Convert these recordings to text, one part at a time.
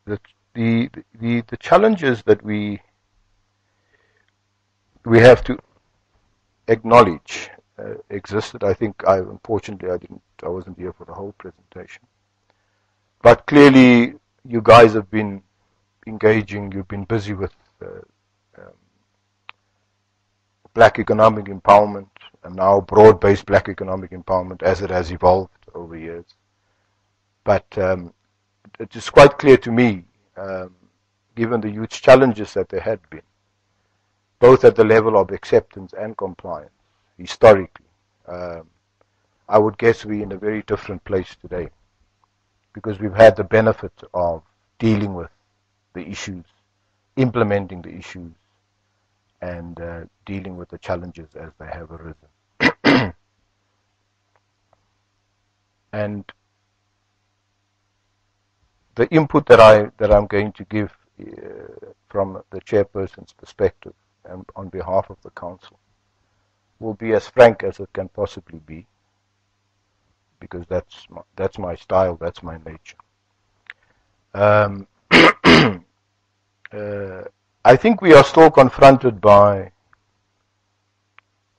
the the challenges that we have to acknowledge existed. I think unfortunately I wasn't here for the whole presentation, but clearly you guys have been engaging. You've been busy with black economic empowerment, and now broad-based black economic empowerment as it has evolved over years. But it is quite clear to me, given the huge challenges that there had been, both at the level of acceptance and compliance, historically, I would guess we're in a very different place today, because we've had the benefit of dealing with the issues, implementing the issues, and dealing with the challenges as they have arisen. And the input that I'm going to give from the chairperson's perspective and on behalf of the council will be as frank as it can possibly be, because that's my style, that's my nature. I think we are still confronted by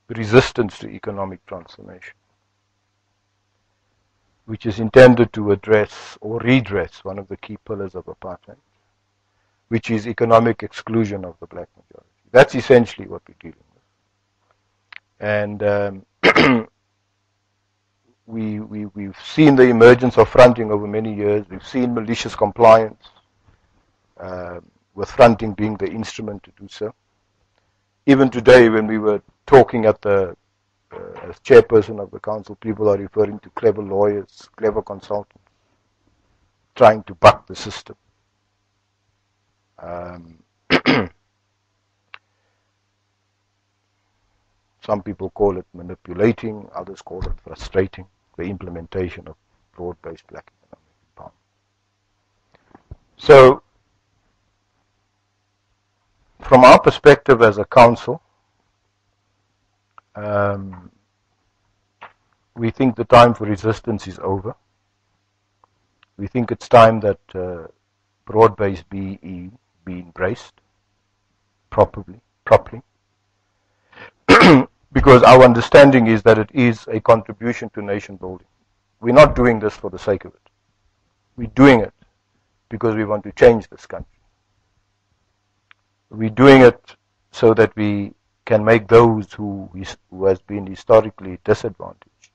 resistance to economic transformation, which is intended to address or redress one of the key pillars of apartheid, which is economic exclusion of the black majority. That's essentially what we're dealing with. And we've seen the emergence of fronting over many years. We've seen malicious compliance, with fronting being the instrument to do so. Even today, when we were talking at the as chairperson of the council, people are referring to clever lawyers, clever consultants, trying to buck the system. Some people call it manipulating, others call it frustrating, the implementation of broad-based black economic empowerment. So, from our perspective as a council, we think the time for resistance is over. We think it's time that broad-based BEE be embraced properly, because our understanding is that it is a contribution to nation building. We're not doing this for the sake of it. We're doing it because we want to change this country. We're doing it so that we can make those who has been historically disadvantaged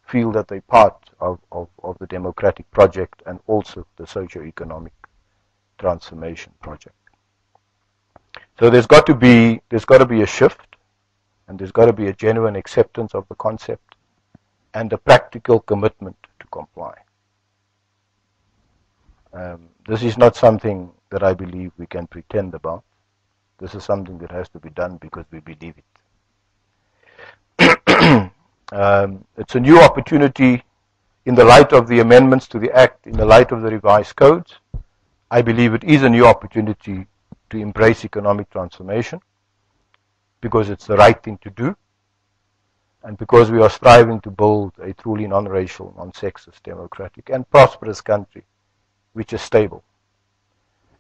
feel that they're part of the democratic project and also the socio-economic transformation project. So there's got to be a shift, and there's got to be a genuine acceptance of the concept and a practical commitment to comply. This is not something that I believe we can pretend about. This is something that has to be done because we believe it. It's a new opportunity in the light of the amendments to the Act, in the light of the revised codes. I believe it is a new opportunity to embrace economic transformation because it's the right thing to do, and because we are striving to build a truly non-racial, non-sexist, democratic and prosperous country which is stable.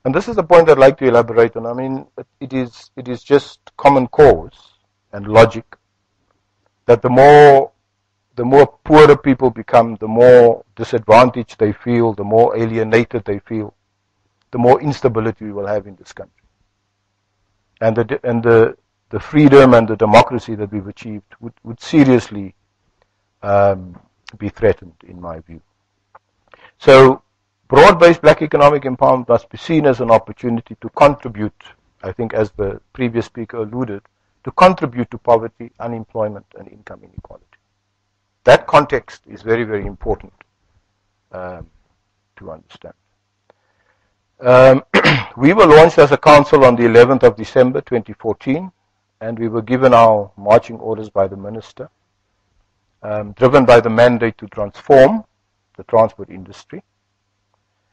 And this is the point I'd like to elaborate on. I mean, it is just common cause and logic that the more poorer people become, the more disadvantaged they feel, the more alienated they feel, the more instability we will have in this country. And the freedom and the democracy that we've achieved would seriously be threatened, in my view. So, broad-based black economic empowerment must be seen as an opportunity to contribute, I think as the previous speaker alluded, to contribute to poverty, unemployment, and income inequality. That context is very, very important to understand. We were launched as a council on the 11th of December 2014, and we were given our marching orders by the minister, driven by the mandate to transform the transport industry.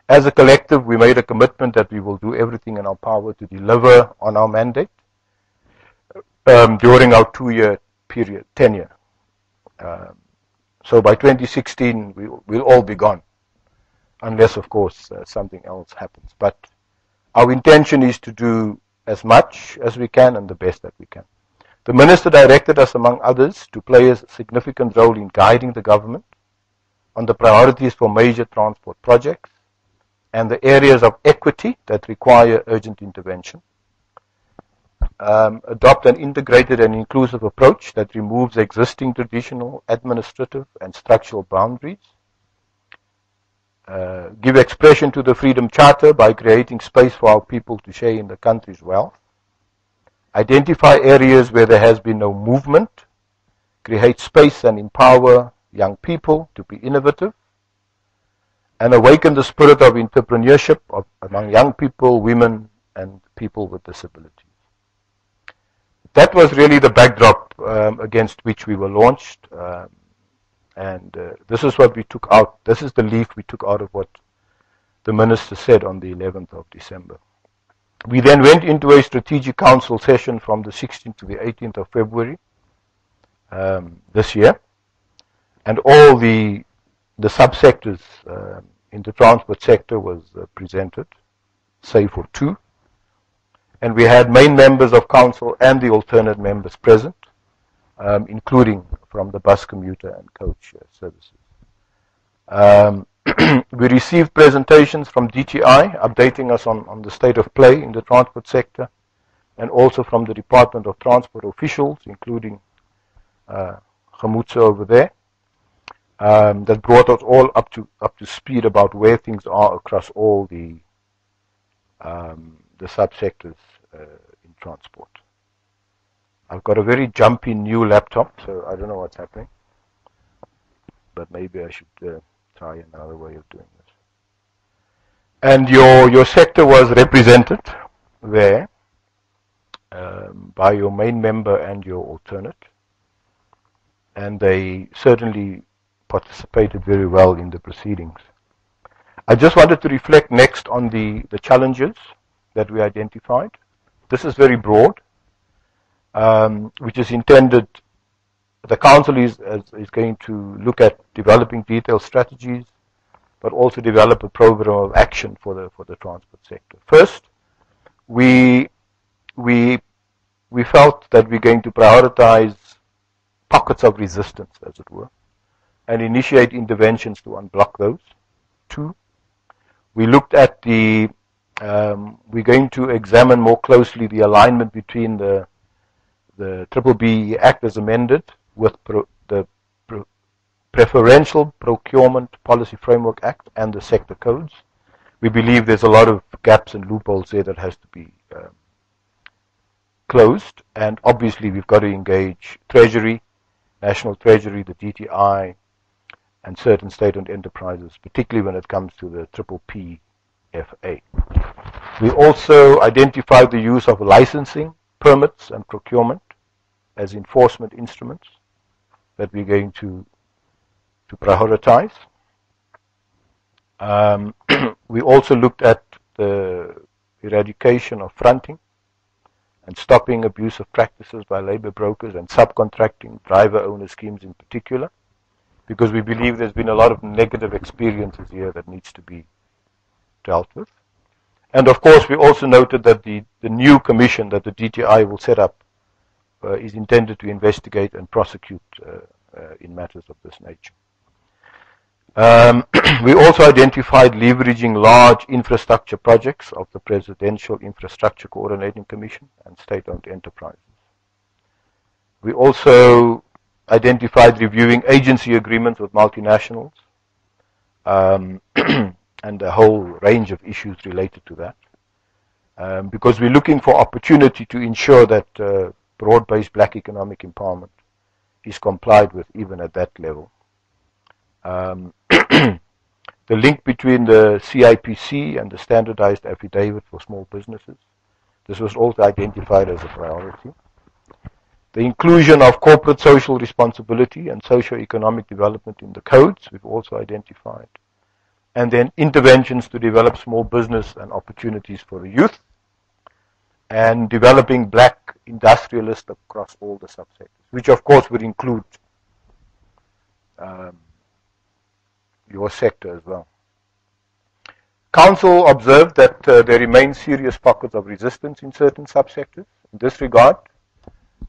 As a collective, we made a commitment that we will do everything in our power to deliver on our mandate during our 2-year period, tenure. So by 2016, we'll all be gone. unless, of course, something else happens. But our intention is to do as much as we can and the best that we can. The Minister directed us, among others, to play a significant role in guiding the government on the priorities for major transport projects and the areas of equity that require urgent intervention. Adopt an integrated and inclusive approach that removes existing traditional, administrative and structural boundaries. Give expression to the Freedom Charter by creating space for our people to share in the country's wealth. Identify areas where there has been no movement. Create space and empower young people to be innovative. And awaken the spirit of entrepreneurship among young people, women, and people with disabilities. That was really the backdrop against which we were launched. This is what we took out. This is the leaf we took out of what the Minister said on the 11th of December. We then went into a strategic council session from the 16th to the 18th of February this year. And all the subsectors in the transport sector was presented, save for two. And we had main members of council and the alternate members present, including from the bus commuter and coach services. We received presentations from DTI updating us on the state of play in the transport sector, and also from the Department of Transport officials, including Gamutse over there, that brought us all up to speed about where things are across all the subsectors in transport. I've got a very jumpy new laptop, so I don't know what's happening, but maybe I should try another way of doing this. And your sector was represented there by your main member and your alternate, and they certainly participated very well in the proceedings. I just wanted to reflect next on the challenges that we identified. This is very broad, which is intended, the council is going to look at developing detailed strategies, but also develop a program of action for the transport sector. First, we felt that we're going to prioritize pockets of resistance, as it were, and initiate interventions to unblock those. Two, we looked at we're going to examine more closely the alignment between the BBEE Act as amended with the Preferential Procurement Policy Framework Act and the sector codes. We believe there's a lot of gaps and loopholes there that has to be closed, and obviously we've got to engage Treasury, National Treasury, the DTI, and certain state-owned enterprises, particularly when it comes to the PPFA. We also identified the use of licensing, permits, and procurement as enforcement instruments that we're going to prioritize. We also looked at the eradication of fronting and stopping abusive practices by labor brokers and subcontracting driver owner schemes in particular, because we believe there's been a lot of negative experiences here that needs to be dealt with. And of course, we also noted that the new commission that the DTI will set up is intended to investigate and prosecute in matters of this nature. We also identified leveraging large infrastructure projects of the Presidential Infrastructure Coordinating Commission and state-owned enterprises. We also identified reviewing agency agreements with multinationals and a whole range of issues related to that, because we're looking for opportunity to ensure that broad-based black economic empowerment is complied with even at that level. The link between the CIPC and the standardized affidavit for small businesses, this was also identified as a priority. The inclusion of corporate social responsibility and socio-economic development in the codes, we've also identified. And then interventions to develop small business and opportunities for the youth, and developing black industrialists across all the subsectors, which of course would include your sector as well. Council observed that there remain serious pockets of resistance in certain subsectors. In this regard,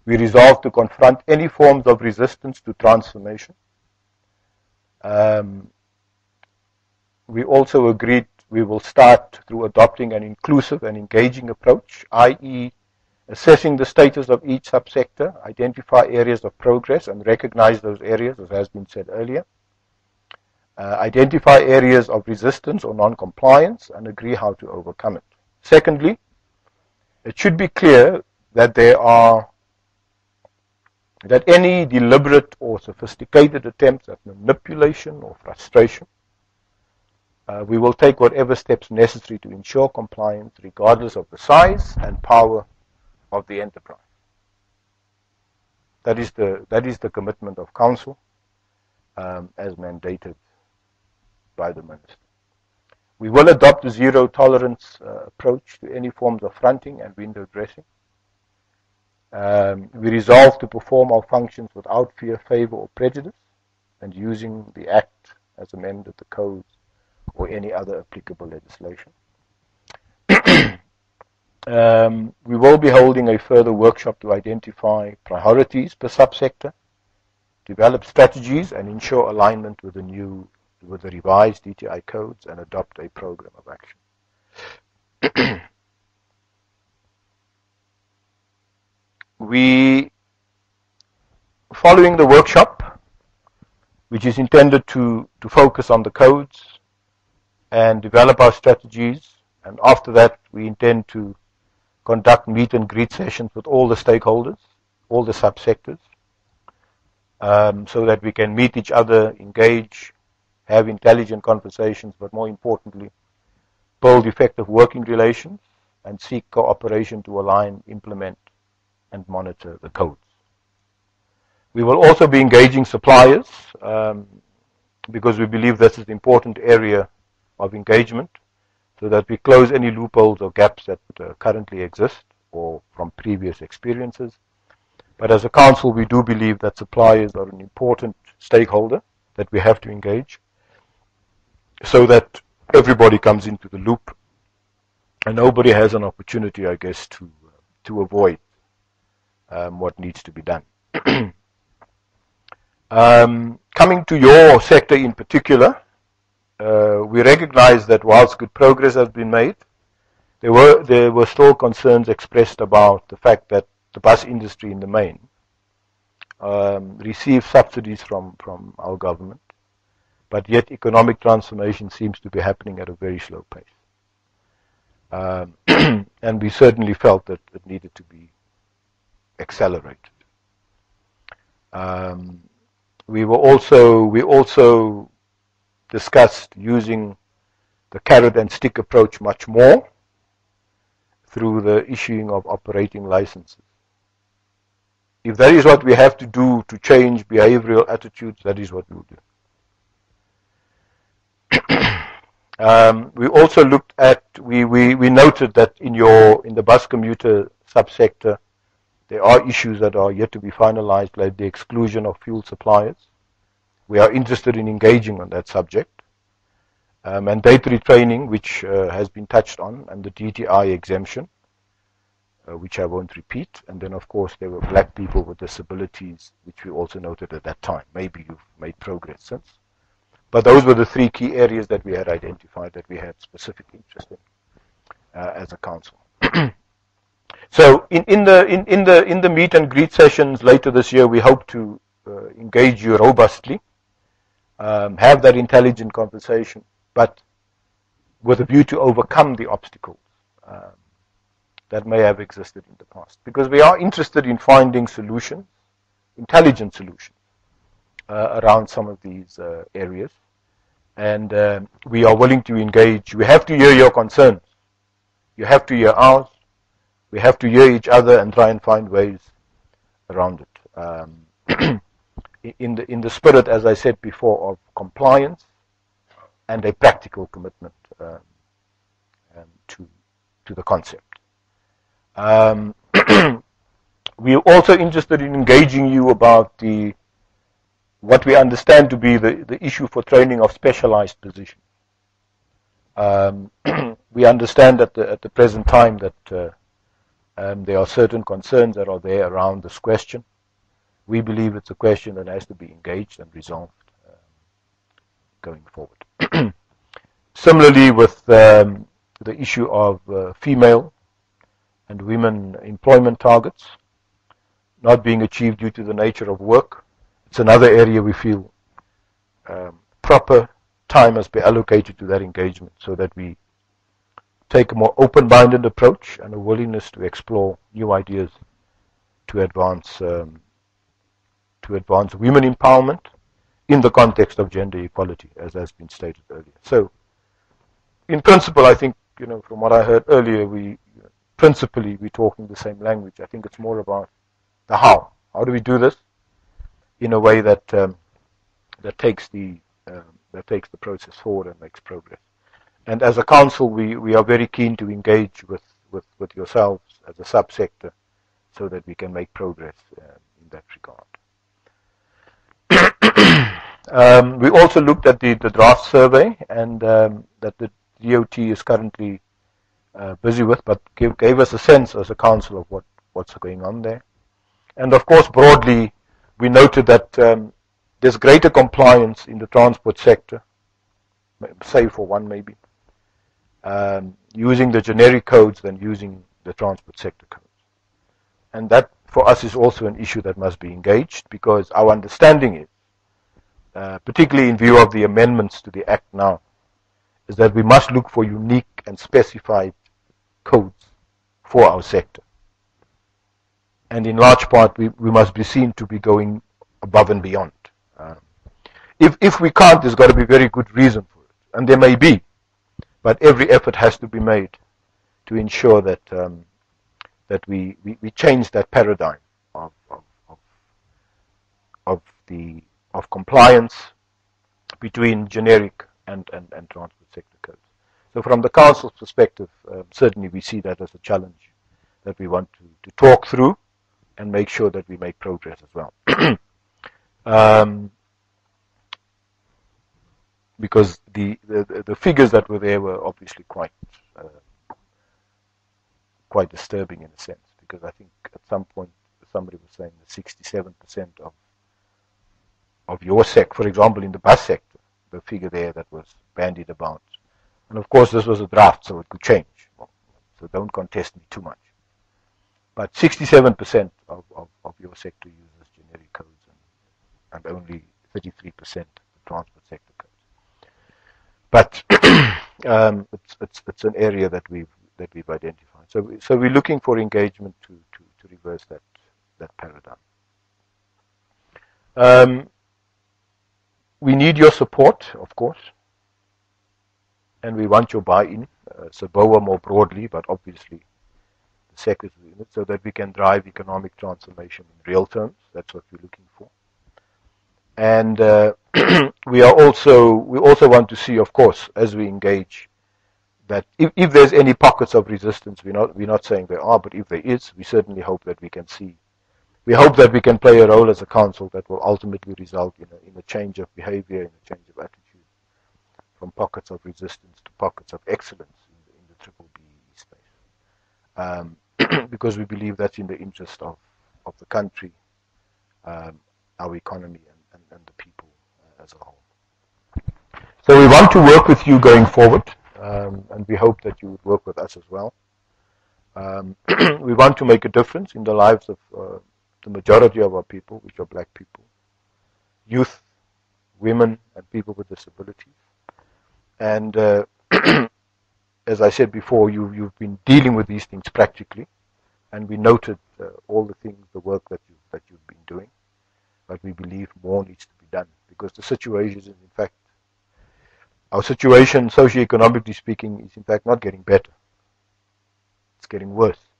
we resolved to confront any forms of resistance to transformation. We also agreed we will start through adopting an inclusive and engaging approach, i.e. assessing the status of each subsector, identify areas of progress and recognize those areas, as has been said earlier. Identify areas of resistance or non-compliance and agree how to overcome it. Secondly, it should be clear that any deliberate or sophisticated attempts at manipulation or frustration, we will take whatever steps necessary to ensure compliance regardless of the size and power of the enterprise. That is the commitment of Council as mandated by the Minister. We will adopt a zero tolerance approach to any forms of fronting and window dressing. We resolve to perform our functions without fear, favour or prejudice, and using the Act as amended, the codes or any other applicable legislation. We will be holding a further workshop to identify priorities per subsector, develop strategies and ensure alignment with the revised DTI codes and adopt a program of action. Following the workshop, which is intended to focus on the codes and develop our strategies, and after that we intend to conduct meet and greet sessions with all the stakeholders, all the subsectors, so that we can meet each other, engage, have intelligent conversations, but more importantly, build effective working relations and seek cooperation to align, implement, and monitor the codes. We will also be engaging suppliers because we believe this is an important area of engagement so that we close any loopholes or gaps that currently exist or from previous experiences. But as a council, we do believe that suppliers are an important stakeholder that we have to engage so that everybody comes into the loop and nobody has an opportunity, I guess, to avoid what needs to be done. Coming to your sector in particular, we recognize that whilst good progress has been made, there were still concerns expressed about the fact that the bus industry in the main receives subsidies from our government, but yet economic transformation seems to be happening at a very slow pace. And we certainly felt that it needed to be accelerated. We also discussed using the carrot and stick approach much more through the issuing of operating licenses. If that is what we have to do to change behavioral attitudes, that is what we'll do. We also looked at, we noted that in the bus commuter subsector, there are issues that are yet to be finalized, like the exclusion of fuel suppliers. We are interested in engaging on that subject. Mandatory training, which has been touched on, and the DTI exemption, which I won't repeat. And then, of course, there were black people with disabilities, which we also noted at that time. Maybe you've made progress since. But those were the three key areas that we had identified that we had specific interest in as a council. So in the meet and greet sessions later this year, we hope to engage you robustly, have that intelligent conversation, but with a view to overcome the obstacles that may have existed in the past. Because we are interested in finding solutions, intelligent solutions, around some of these areas. And we are willing to engage. We have to hear your concerns. You have to hear ours. We have to hear each other and try and find ways around it. In the spirit, as I said before, of compliance and a practical commitment to the concept. We are also interested in engaging you about what we understand to be the issue for training of specialized positions. We understand at the present time that there are certain concerns that are there around this question. We believe it's a question that has to be engaged and resolved going forward. Similarly, with the issue of female and women employment targets not being achieved due to the nature of work, it's another area we feel proper time must be allocated to that engagement so that we take a more open-minded approach and a willingness to explore new ideas to advance women empowerment in the context of gender equality, as has been stated earlier. So, in principle, I think, from what I heard earlier, principally we're talking the same language. I think it's more about the how. How do we do this in a way that that takes the process forward and makes progress? And as a council, we are very keen to engage with yourselves as a subsector so that we can make progress in that regard. We also looked at the draft survey and that the DOT is currently busy with, but gave us a sense as a council of what's going on there. And of course, broadly, we noted that there's greater compliance in the transport sector, save for one maybe, using the generic codes than using the transport sector codes. And that, for us, is also an issue that must be engaged, because our understanding is, particularly in view of the amendments to the Act now, is that we must look for unique and specified codes for our sector. And in large part, we must be seen to be going above and beyond. If we can't, there's got to be a very good reason for it. And there may be, but every effort has to be made to ensure that that we change that paradigm of compliance between generic and transport sector codes. So from the council's perspective, certainly we see that as a challenge that we want to talk through and make sure that we make progress as well. Because the figures that were there were obviously quite disturbing in a sense, because I think at some point somebody was saying that 67% of your sector, for example, in the bus sector, the figure there that was bandied about. And of course this was a draft, so it could change. So don't contest me too much. But 67% of your sector uses generic codes and only 33% the transport sector codes. But it's an area that we've identified. So we're looking for engagement to reverse that paradigm. We need your support, of course, and we want your buy-in, SABOA more broadly, but obviously the secretary unit, so that we can drive economic transformation in real terms. That's what we're looking for. And we also want to see, of course, as we engage, that if there's any pockets of resistance, we're not saying there are, but if there is, we certainly hope that we can see. We hope that we can play a role as a council that will ultimately result in a change of behavior, in a change of attitude, from pockets of resistance to pockets of excellence in the BBEE space. Because we believe that's in the interest of the country, our economy, and the people as a whole. So we want to work with you going forward, and we hope that you would work with us as well. We want to make a difference in the lives of the majority of our people, which are black people, youth, women, and people with disabilities. And as I said before, you've been dealing with these things practically, and we noted all the things, the work that you've been doing. But we believe more needs to be done, because the situation is, in fact, our situation, socioeconomically speaking, is in fact not getting better. It's getting worse.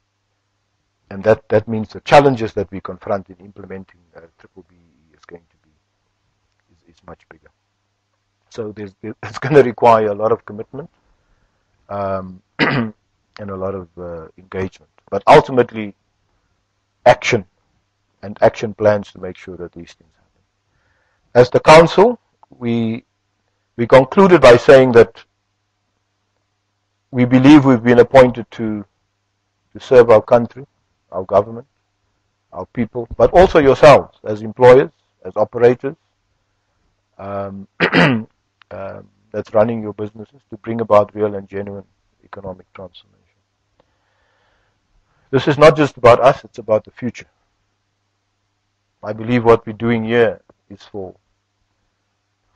And that means the challenges that we confront in implementing BBEE is going to be is much bigger. So it's going to require a lot of commitment and a lot of engagement, but ultimately action and action plans to make sure that these things happen. As the council, we concluded by saying that we believe we've been appointed to serve our country, our government, our people, but also yourselves as employers, as operators, that's running your businesses, to bring about real and genuine economic transformation. This is not just about us, it's about the future. I believe what we're doing here is for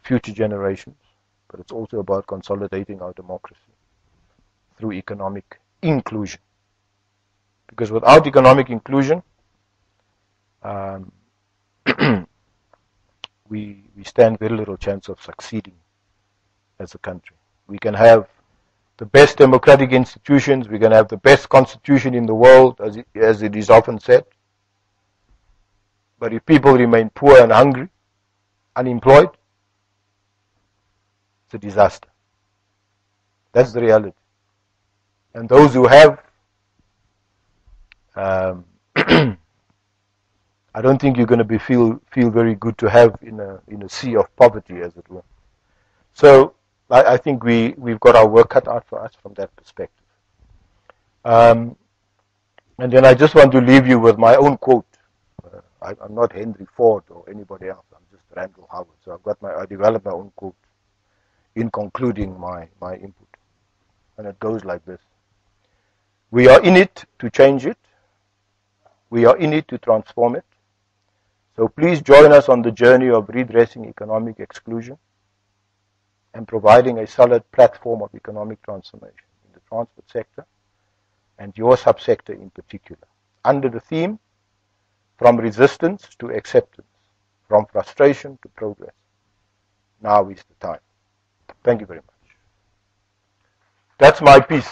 future generations, but it's also about consolidating our democracy through economic inclusion. Because without economic inclusion, we stand very little chance of succeeding as a country. We can have the best democratic institutions, we can have the best constitution in the world, as it is often said. But if people remain poor and hungry, unemployed, it's a disaster. That's the reality. And those who have, I don't think you're going to feel very good to have in a sea of poverty, as it were. So I think we've got our work cut out for us from that perspective. And then I just want to leave you with my own quote. I'm not Henry Ford or anybody else. I'm just Randall Howard. So I developed my own quote in concluding my input. And it goes like this. We are in it to change it. We are in it to transform it. So please join us on the journey of redressing economic exclusion and providing a solid platform of economic transformation in the transport sector and your subsector in particular, under the theme, from resistance to acceptance, from frustration to progress. Now is the time. Thank you very much. That's my piece.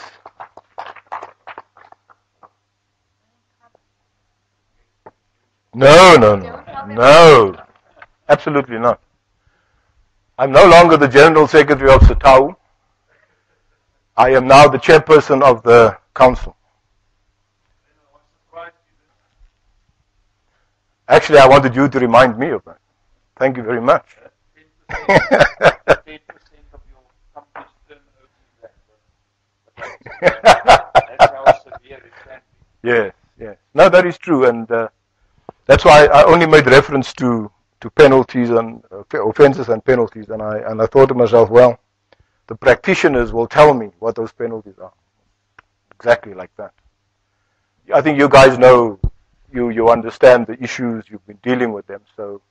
No. Absolutely not. I'm no longer the General Secretary of SABOA. I am now the chairperson of the council. Actually, I wanted you to remind me of that. Thank you very much. 10% of your company's turnover is that. That's how severe it can be. Yes. No, that is true, and that's why I only made reference to penalties and offences and penalties, and I thought to myself, well, the practitioners will tell me what those penalties are. Exactly like that. I think you guys know, you understand the issues, you've been dealing with them, so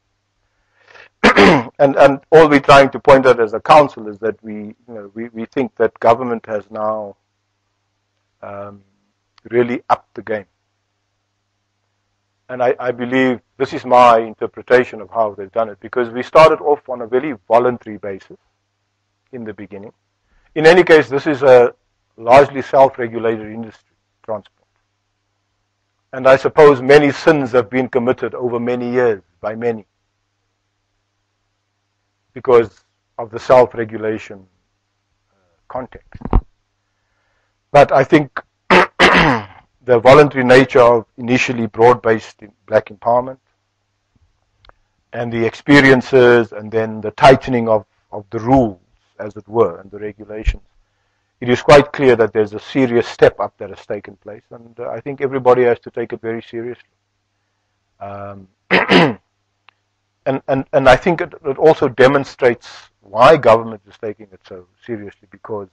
and all we're trying to point out as a council is that we think that government has now really upped the game. And I believe this is my interpretation of how they've done it, because we started off on a very voluntary basis in the beginning. In any case, this is a largely self-regulated industry, transport. And I suppose many sins have been committed over many years by many because of the self-regulation context. But I think the voluntary nature of initially broad-based black empowerment and the experiences and then the tightening of the rules, as it were, and the regulations, it is quite clear that there's a serious step up that has taken place, and I think everybody has to take it very seriously. And I think it also demonstrates why government is taking it so seriously, because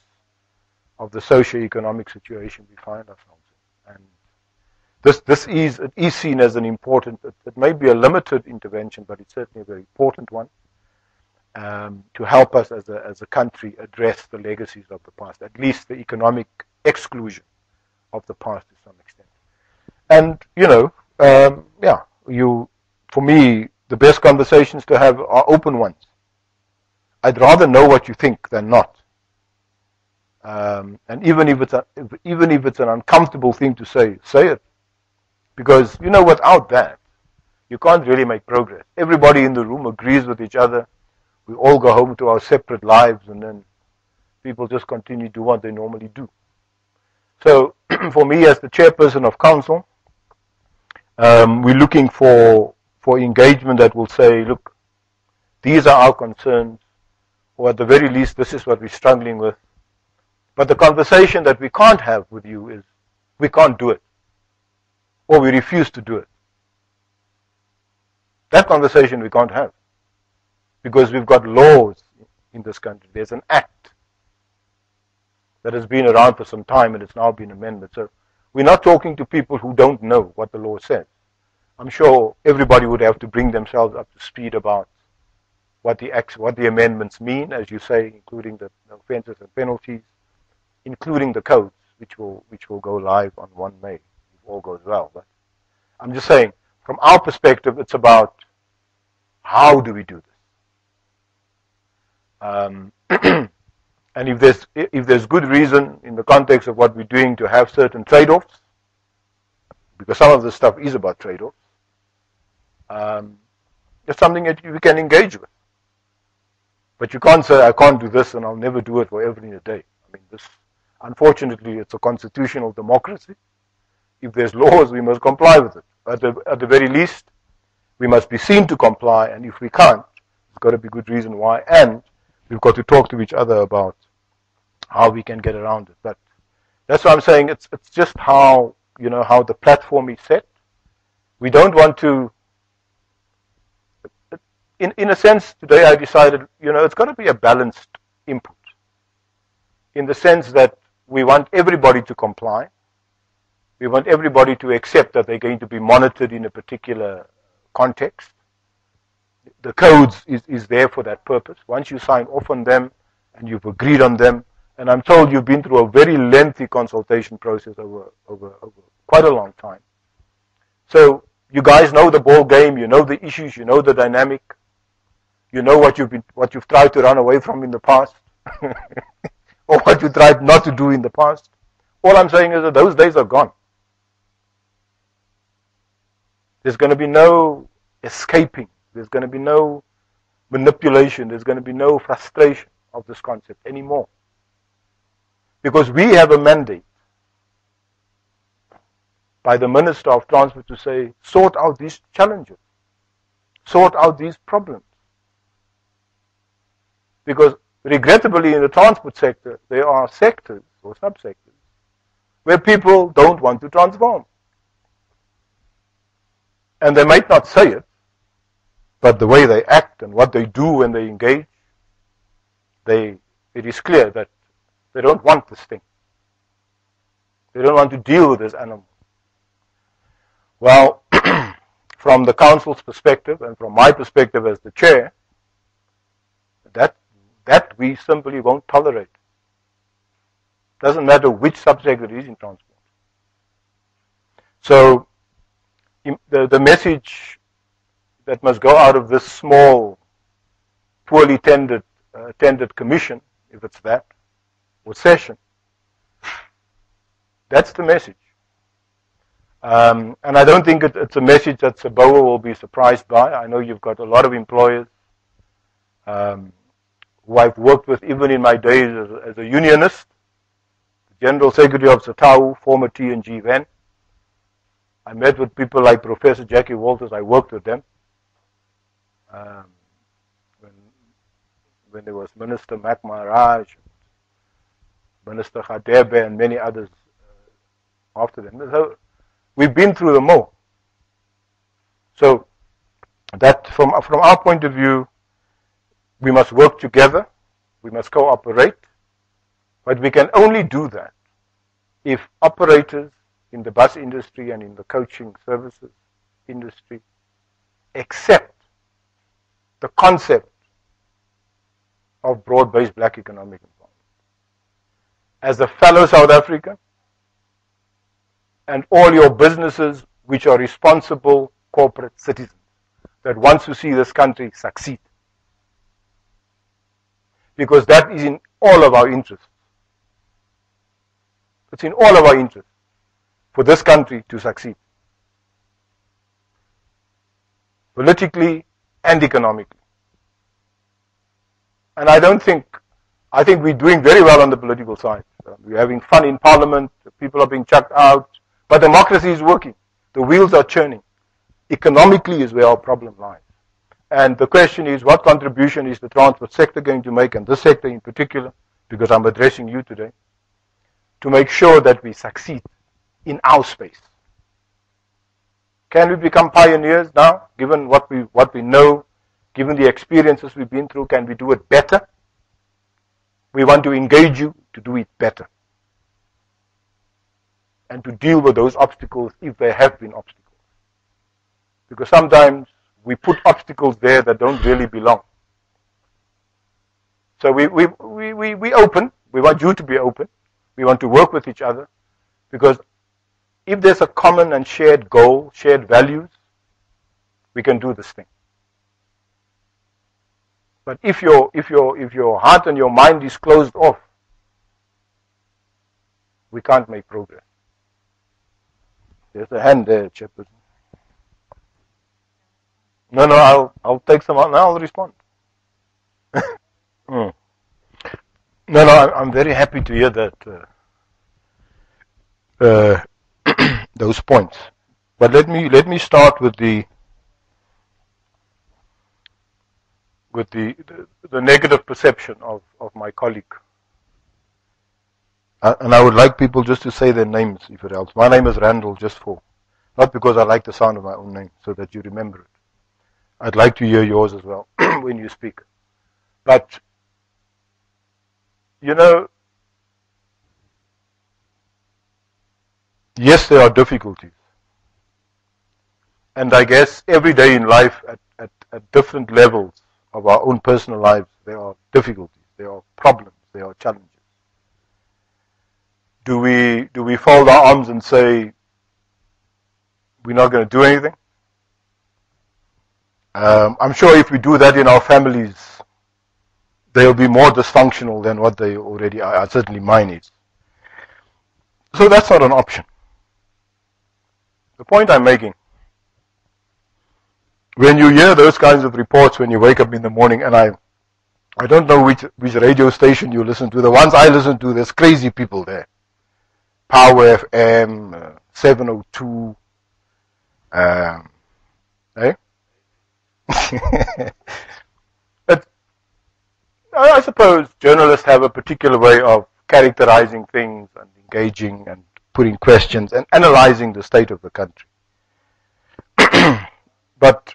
of the socio-economic situation we find ourselves in. And it is seen as an important, it may be a limited intervention, but it's certainly a very important one to help us as a country address the legacies of the past, at least the economic exclusion of the past to some extent. And, for me, the best conversations to have are open ones. I'd rather know what you think than not. And even if it's an uncomfortable thing to say it. Because, without that, you can't really make progress. Everybody in the room agrees with each other. We all go home to our separate lives, and then people just continue to do what they normally do. So, for me, as the chairperson of council, we're looking for engagement that will say, look, these are our concerns, or at the very least, this is what we're struggling with. But the conversation that we can't have with you is, we can't do it, or we refuse to do it. That conversation we can't have, because we've got laws in this country. There's an act that has been around for some time and it's now been amended. So we're not talking to people who don't know what the law says. I'm sure everybody would have to bring themselves up to speed about what the amendments mean, as you say, including the offences and penalties, including the codes, which will go live on 1 May, if all goes well. But I'm just saying, from our perspective, it's about how do we do this. And if there's good reason in the context of what we're doing to have certain trade-offs, because some of this stuff is about trade-offs, it's something that we can engage with. But you can't say, I can't do this and I'll never do it for every day. I mean, this, unfortunately, it's a constitutional democracy. If there's laws, we must comply with it. At the very least, we must be seen to comply, and if we can't, there's got to be good reason why, and we've got to talk to each other about how we can get around it. But that's what I'm saying. It's just how, how the platform is set. We don't want to, in a sense, today I decided, it's got to be a balanced input, in the sense that we want everybody to comply. We want everybody to accept that they're going to be monitored in a particular context. The codes is there for that purpose. Once you sign off on them and you've agreed on them, and I'm told you've been through a very lengthy consultation process over quite a long time. So you guys know the ball game, you know the issues, you know the dynamic, you know what you've tried to run away from in the past, or what you tried not to do in the past. All I'm saying is that those days are gone. There's going to be no escaping. There's going to be no manipulation. There's going to be no frustration of this concept anymore. Because we have a mandate by the Minister of Transport to say, sort out these challenges. Sort out these problems. Because regrettably in the transport sector, there are sectors or subsectors where people don't want to transform. And they might not say it, but the way they act and what they do when they engage, it is clear that they don't want this thing. They don't want to deal with this animal. Well, from the council's perspective and from my perspective as the chair, that we simply won't tolerate. Doesn't matter which subsector it is in transport. So the message that must go out of this small, poorly tended commission, if it's that, or session, that's the message. And I don't think it's a message that SABOA will be surprised by. I know you've got a lot of employers who I've worked with even in my days as a unionist, the General Secretary of SATAU, former T&G then. I met with people like Professor Jackie Walters. I worked with them when there was Minister Mac Maharaj, Minister Khadebe, and many others after them. So we've been through them all. So that from our point of view, we must work together, we must cooperate, but we can only do that if operators in the bus industry and in the coaching services industry accept the concept of broad-based black economic empowerment. As a fellow South African, and all your businesses which are responsible corporate citizens that wants to see this country succeed. Because that is in all of our interests. It's in all of our interests for this country to succeed. Politically and economically. And I think we're doing very well on the political side. We're having fun in Parliament, people are being chucked out, but democracy is working. The wheels are churning. Economically is where our problem lies. And the question is, what contribution is the transport sector going to make, and this sector in particular, because I'm addressing you today, to make sure that we succeed in our space. Can we become pioneers now, given what we know, given the experiences we've been through? Can we do it better? We want to engage you to do it better and to deal with those obstacles if there have been obstacles. Because sometimes we put obstacles there that don't really belong. So we open. We want you to be open. We want to work with each other, because if there's a common and shared goal, shared values, we can do this thing. But if your heart and your mind is closed off, we can't make progress. There's a hand there, Chairperson. No, I'll take some out now. I'll respond. No, I'm very happy to hear that those points. But let me start with the negative perception of my colleague. And I would like people just to say their names if it helps. My name is Randall, not because I like the sound of my own name, so that you remember it. I'd like to hear yours as well when you speak. But, yes, there are difficulties. And I guess every day in life, at different levels of our own personal lives, there are difficulties, there are problems, there are challenges. Do we fold our arms and say, we're not going to do anything? I'm sure if we do that in our families, they'll be more dysfunctional than what they already are. Certainly mine is. So that's not an option. The point I'm making, when you hear those kinds of reports when you wake up in the morning, and I don't know which radio station you listen to. The ones I listen to, there's crazy people there. Power FM, 702, But I suppose journalists have a particular way of characterizing things and engaging and putting questions and analyzing the state of the country. But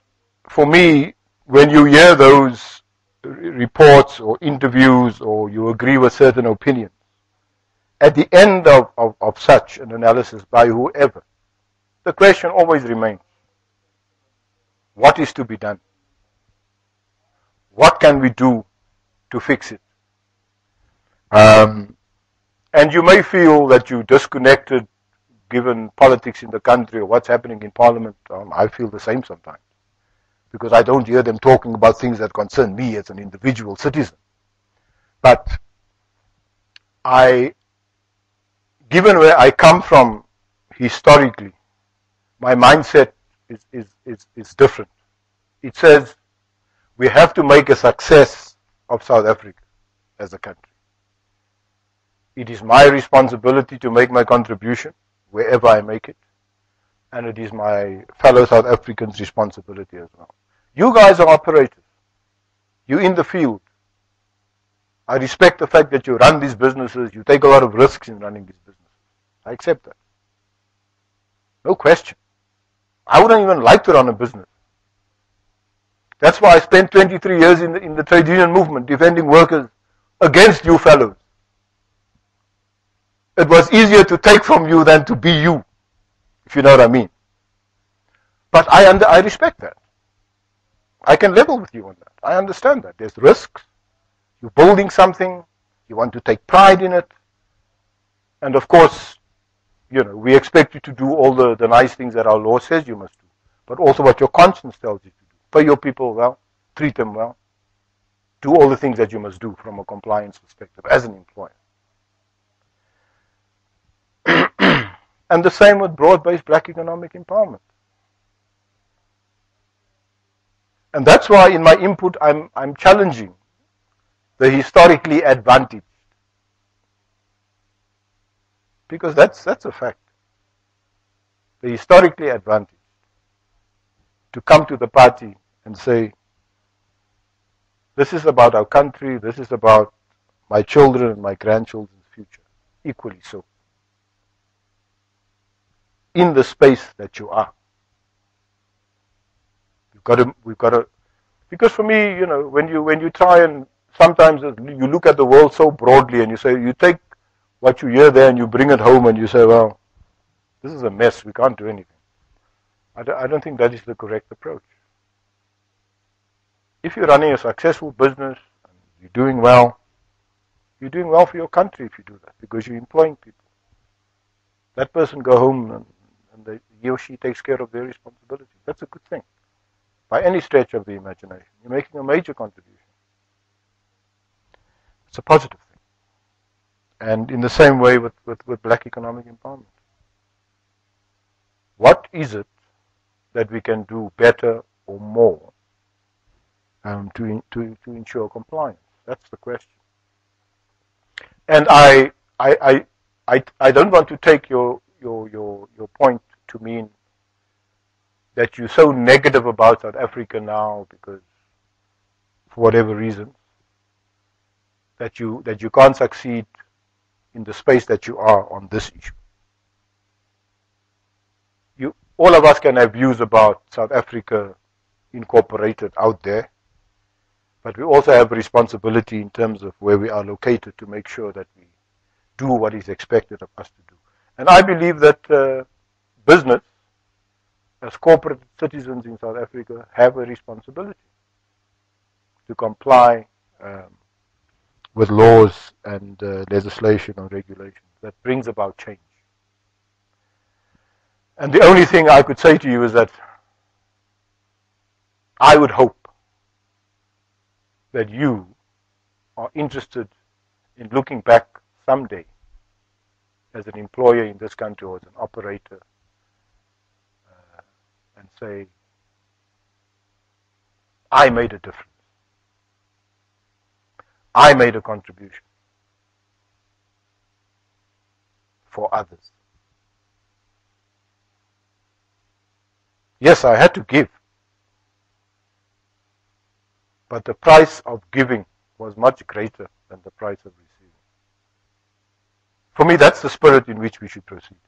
for me, when you hear those reports or interviews, or you agree with certain opinions, at the end of such an analysis by whoever, the question always remains, what is to be done? What can we do to fix it? And you may feel that you're disconnected given politics in the country or what's happening in Parliament. I feel the same sometimes, because I don't hear them talking about things that concern me as an individual citizen. But given where I come from historically, my mindset is different. It says we have to make a success of South Africa as a country. It is my responsibility to make my contribution wherever I make it, and it is my fellow South Africans' responsibility as well. You guys are operators. You're in the field. I respect the fact that you run these businesses, you take a lot of risks in running these businesses. I accept that. No question. I wouldn't even like to run a business. That's why I spent 23 years in the trade union movement defending workers against you fellows. It was easier to take from you than to be you, if you know what I mean. But I respect that. I can level with you on that. I understand that. There's risks. You're building something. You want to take pride in it. And of course, we expect you to do all the nice things that our law says you must do. But also what your conscience tells you to do. Pay your people well. Treat them well. Do all the things that you must do from a compliance perspective as an employer. And the same with broad-based black economic empowerment. And that's why in my input I'm challenging the historically advantaged. Because that's a fact. The historically advantaged to come to the party and say, this is about our country, this is about my children and my grandchildren's future, equally so. in the space that you are. We've got to, because for me, you know, when you try and sometimes you look at the world so broadly and you say, you take what you hear there and you bring it home and you say, well, this is a mess, we can't do anything. I don't think that is the correct approach. If you're running a successful business, and you're doing well for your country if you do that, because you're employing people. That person go home and he or she takes care of their responsibilities. That's a good thing. By any stretch of the imagination, you're making a major contribution. It's a positive thing. And in the same way with black economic empowerment. What is it that we can do better or more to ensure compliance? That's the question. And I don't want to take your point to mean that you're so negative about South Africa now because, for whatever reason, that you can't succeed in the space that you are on this issue. All of us can have views about South Africa incorporated out there, but we also have a responsibility in terms of where we are located to make sure that we do what is expected of us to do. And I believe that business, as corporate citizens in South Africa, have a responsibility to comply with laws and legislation and regulations that brings about change. And the only thing I could say to you is that I would hope that you are interested in looking back someday as an employer in this country or as an operator and say, I made a difference. I made a contribution for others. Yes, I had to give, but the price of giving was much greater than the price of receiving. For me, that's the spirit in which we should proceed.